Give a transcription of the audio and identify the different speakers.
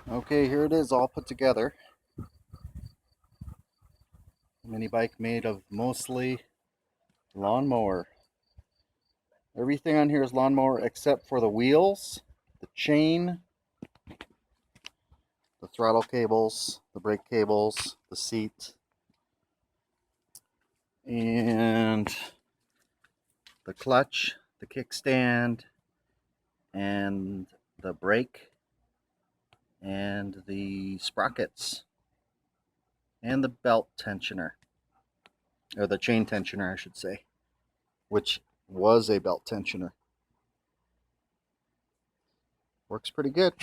Speaker 1: Okay, here it is all put together. A mini bike made of mostly lawnmower. Everything on here is lawnmower except for the wheels, the chain, the throttle cables, the brake cables, the seat, and the clutch, the kickstand, and the brake, and the sprockets, and the belt tensioner, or the chain tensioner, I should say, which was a belt tensioner. Works pretty good.